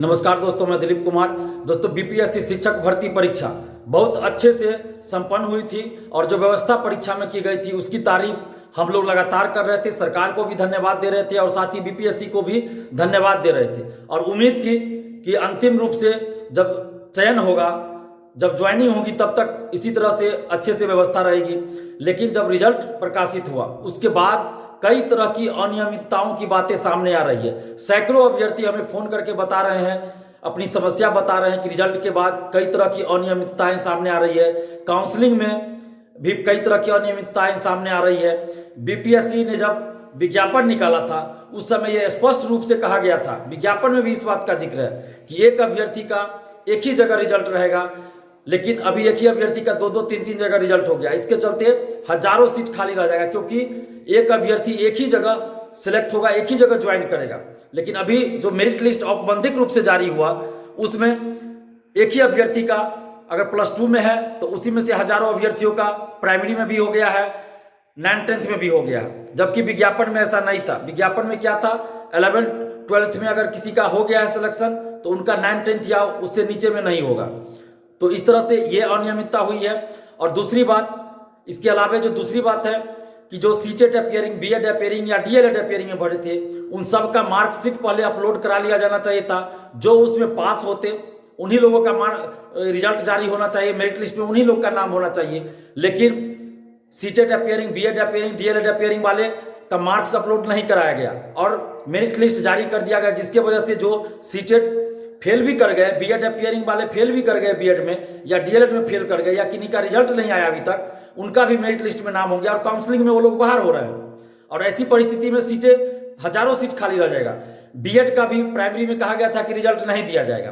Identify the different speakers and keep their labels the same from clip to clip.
Speaker 1: नमस्कार दोस्तों, मैं दिलीप कुमार। दोस्तों, बीपीएससी शिक्षक भर्ती परीक्षा बहुत अच्छे से संपन्न हुई थी और जो व्यवस्था परीक्षा में की गई थी उसकी तारीफ हम लोग लगातार कर रहे थे। सरकार को भी धन्यवाद दे रहे थे और साथ ही बीपीएससी को भी धन्यवाद दे रहे थे और उम्मीद थी कि अंतिम रूप से जब चयन होगा, जब ज्वाइनिंग होगी, तब तक इसी तरह से अच्छे से व्यवस्था रहेगी। लेकिन जब रिजल्ट प्रकाशित हुआ उसके बाद कई तरह की अनियमितताओं की बातें सामने आ रही है। सैकड़ों अभ्यर्थी हमें फोन करके बता रहे हैं, अपनी समस्या बता रहे हैं कि रिजल्ट के बाद कई तरह की अनियमितताएं सामने आ रही है। काउंसलिंग में भी कई तरह की अनियमितताएं सामने आ रही है। बीपीएससी ने जब विज्ञापन निकाला था उस समय यह स्पष्ट रूप से कहा गया था, विज्ञापन में भी इस बात का जिक्र है कि एक अभ्यर्थी का एक ही जगह रिजल्ट रहेगा, लेकिन अभी एक ही अभ्यर्थी का दो तीन जगह रिजल्ट हो गया। इसके चलते हजारों सीट खाली रह जाएगा, क्योंकि एक अभ्यर्थी एक ही जगह सिलेक्ट होगा, एक ही जगह ज्वाइन करेगा। लेकिन अभी जो मेरिट लिस्ट औपबंधिक रूप से जारी हुआ उसमें एक ही अभ्यर्थी का अगर +2 में है तो उसी में से हजारों अभ्यर्थियों का प्राइमरी में भी हो गया है, 9th-10th में भी हो गया है। जबकि विज्ञापन में ऐसा नहीं था। विज्ञापन में क्या था, 11th-12th में अगर किसी का हो गया है सिलेक्शन तो उनका 9th-10th या उससे नीचे में नहीं होगा। तो इस तरह से ये अनियमितता हुई है। और दूसरी बात, इसके अलावा जो दूसरी बात है कि जो सीटेट अपियरिंग, बीएड अपियरिंग या डीएलएड अपियरिंग में भरे थे उन सब का मार्कशीट पहले अपलोड करा लिया जाना चाहिए था। जो उसमें पास होते उन्हीं लोगों का रिजल्ट जारी होना चाहिए, मेरिट लिस्ट में उन्हीं लोग का नाम होना चाहिए। लेकिन CTET appearing, BEd appearing, DElEd appearing वाले का मार्क्स अपलोड नहीं कराया गया और मेरिट लिस्ट जारी कर दिया गया, जिसके वजह से जो सीटेट फेल भी कर गए, बीएड अपियरिंग वाले फेल भी कर गए बीएड में या डीएलएड में फेल कर गए या किन्हीं का रिजल्ट नहीं आया अभी तक, उनका भी मेरिट लिस्ट में नाम हो गया और काउंसलिंग में वो लोग बाहर हो रहे हैं। और ऐसी परिस्थिति में सीटें हजारों सीट खाली रह जाएगा। बीएड का भी प्राइमरी में कहा गया था कि रिजल्ट नहीं दिया जाएगा,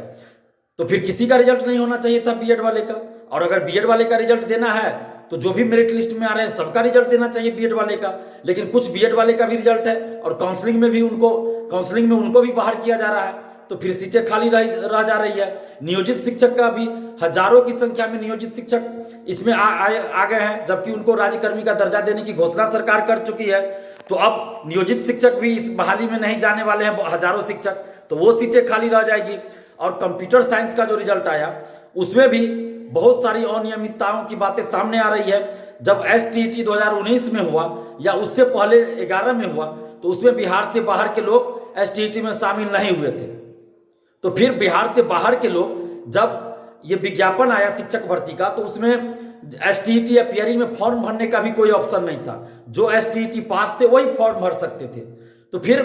Speaker 1: तो फिर किसी का रिजल्ट नहीं होना चाहिए था बीएड वाले का। और अगर बीएड वाले का रिजल्ट देना है तो जो भी मेरिट लिस्ट में आ रहे हैं सबका रिजल्ट देना चाहिए बीएड वाले का। लेकिन कुछ बीएड वाले का भी रिजल्ट है और काउंसलिंग में उनको भी बाहर किया जा रहा है, तो फिर सीटें खाली रह जा रही है। नियोजित शिक्षक का भी हजारों की संख्या में नियोजित शिक्षक इसमें आ गए हैं, जबकि उनको राज्यकर्मी का दर्जा देने की घोषणा सरकार कर चुकी है। तो अब नियोजित शिक्षक भी इस बहाली में नहीं जाने वाले हैं, हजारों शिक्षक, तो वो सीटें खाली रह जाएगी। और कंप्यूटर साइंस का जो रिजल्ट आया उसमें भी बहुत सारी अनियमितताओं की बातें सामने आ रही है। जब STET 2019 में हुआ या उससे पहले 11 में हुआ तो उसमें बिहार से बाहर के लोग STET में शामिल नहीं हुए थे। तो फिर बिहार से बाहर के लोग, जब ये विज्ञापन आया शिक्षक भर्ती का, तो उसमें STET अपियरिंग में फॉर्म भरने का भी कोई ऑप्शन नहीं था। जो STET पास थे वही फॉर्म भर सकते थे। तो फिर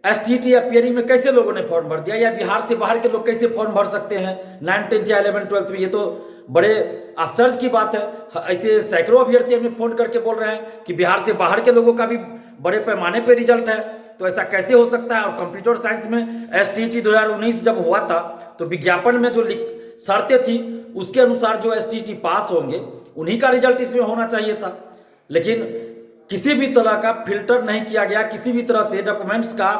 Speaker 1: STET अपियरिंग में कैसे लोगों ने फॉर्म भर दिया, या बिहार से बाहर के लोग कैसे फॉर्म भर सकते हैं 9th-10th या 11th-12th में? ये तो बड़े आश्चर्य की बात है। ऐसे सैकड़ों अभ्यर्थी हमें फोन करके बोल रहे हैं कि बिहार से बाहर के लोगों का भी बड़े पैमाने पर रिजल्ट है, तो ऐसा कैसे हो सकता है? और कंप्यूटर साइंस में STET 2019 जब हुआ था तो विज्ञापन में जो शर्तें थी उसके अनुसार जो STET पास होंगे उन्हीं का रिजल्ट इसमें होना चाहिए था। लेकिन किसी भी तरह का फिल्टर नहीं किया गया, किसी भी तरह से डॉक्यूमेंट्स का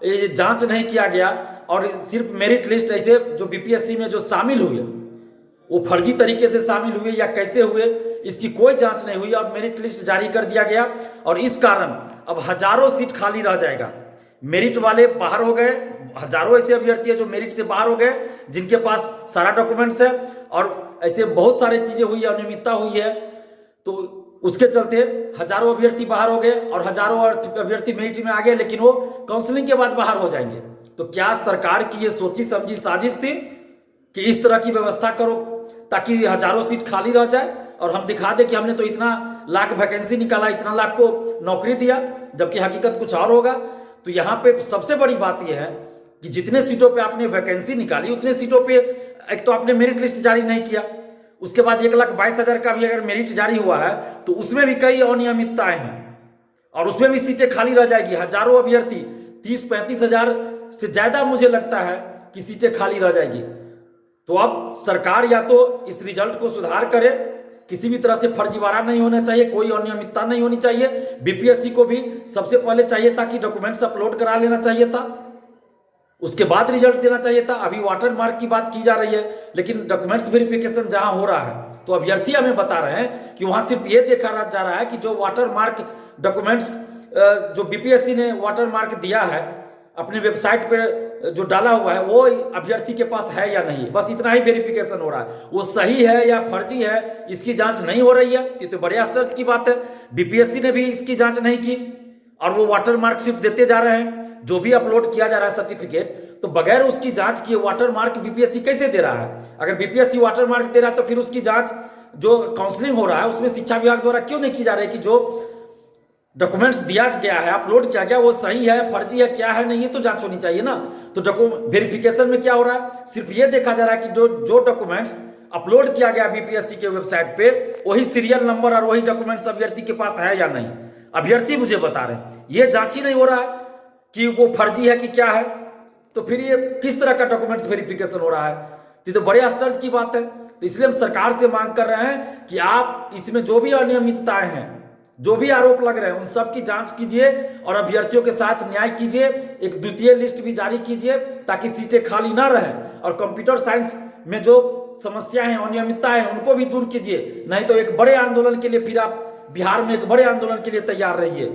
Speaker 1: जांच नहीं किया गया और सिर्फ मेरिट लिस्ट ऐसे जो बीपीएससी में जो शामिल हुए वो फर्जी तरीके से शामिल हुए या कैसे हुए इसकी कोई जांच नहीं हुई और मेरिट लिस्ट जारी कर दिया गया। और इस कारण अब हजारों सीट खाली रह जाएगा। मेरिट वाले बाहर हो गए, हजारों ऐसे अभ्यर्थी है जो मेरिट से बाहर हो गए, जिनके पास सारा डॉक्यूमेंट्स है और ऐसे बहुत सारे चीजें हुई है, अनियमितता हुई है। तो उसके चलते हजारों अभ्यर्थी बाहर हो गए और हजारों अभ्यर्थी मेरिट में आ गए, लेकिन वो काउंसलिंग के बाद बाहर हो जाएंगे। तो क्या सरकार की ये सोची समझी साजिश थी कि इस तरह की व्यवस्था करो ताकि हजारों सीट खाली रह जाए और हम दिखा दें कि हमने तो इतना लाख वैकेंसी निकाला, इतना लाख को नौकरी दिया, जबकि हकीकत कुछ और होगा? तो यहाँ पे सबसे बड़ी बात यह है कि जितने सीटों पे आपने वैकेंसी निकाली उतने सीटों पे एक तो आपने मेरिट लिस्ट जारी नहीं किया, उसके बाद 1,22,000 का भी अगर मेरिट जारी हुआ है तो उसमें भी कई अनियमितताएं हैं और उसमें भी सीटें खाली रह जाएगी। हजारों अभ्यर्थी, 30-35 हजार से ज्यादा मुझे लगता है कि सीटें खाली रह जाएगी। तो अब सरकार या तो इस रिजल्ट को सुधार करे, किसी भी तरह से फर्जीवाड़ा नहीं होना चाहिए, कोई अनियमितता नहीं होनी चाहिए। बीपीएससी को भी सबसे पहले चाहिए था कि डॉक्यूमेंट्स अपलोड करा लेना चाहिए था, उसके बाद रिजल्ट देना चाहिए था। अभी वाटर मार्क की बात की जा रही है, लेकिन डॉक्यूमेंट्स वेरिफिकेशन जहां हो रहा है तो अभ्यर्थी हमें बता रहे हैं कि वहां सिर्फ ये देखा जा रहा है कि जो वाटर मार्क डॉक्यूमेंट्स जो बीपीएससी ने वाटर मार्क दिया है अपने वेबसाइट पर जो डाला हुआ है वो अभ्यर्थी के पास है या नहीं, बस इतना ही वेरिफिकेशन हो रहा है। वो सही है या फर्जी है इसकी जांच नहीं हो रही है। ये तो बड़े आश्चर्य की बात है। बीपीएससी ने भी इसकी जांच नहीं की और वो वाटर मार्क सिर्फ देते जा रहे हैं। जो भी अपलोड किया जा रहा है सर्टिफिकेट, तो बगैर उसकी जांच किए वाटर मार्क बीपीएससी कैसे दे रहा है? अगर बीपीएससी वाटर मार्क दे रहा है तो फिर उसकी जांच जो काउंसलिंग हो रहा है उसमें शिक्षा विभाग द्वारा क्यों नहीं की जा रही कि जो डॉक्यूमेंट्स दिया गया है, अपलोड किया गया, वो सही है फर्जी है क्या है नहीं, ये तो जांच होनी चाहिए ना। तो वेरिफिकेशन में क्या हो रहा है, सिर्फ ये देखा जा रहा है कि जो डॉक्यूमेंट्स अपलोड किया गया बीपीएससी के वेबसाइट पे वही सीरियल नंबर और वही डॉक्यूमेंट्स अभ्यर्थी के पास है या नहीं। अभ्यर्थी मुझे बता रहे हैं ये जांच ही नहीं हो रहा है कि वो फर्जी है कि क्या है, तो फिर ये किस तरह का डॉक्यूमेंट्स वेरिफिकेशन हो रहा है? ये तो बड़े आश्चर्य की बात है। तो इसलिए हम सरकार से मांग कर रहे हैं कि आप इसमें जो भी अनियमितताएं हैं, जो भी आरोप लग रहे हैं, उन सब की जांच कीजिए और अभ्यर्थियों के साथ न्याय कीजिए। एक द्वितीय लिस्ट भी जारी कीजिए ताकि सीटें खाली ना रहें और कंप्यूटर साइंस में जो समस्या है, अनियमितता है, उनको भी दूर कीजिए। नहीं तो एक बड़े आंदोलन के लिए फिर आप बिहार में एक बड़े आंदोलन के लिए तैयार रहिए।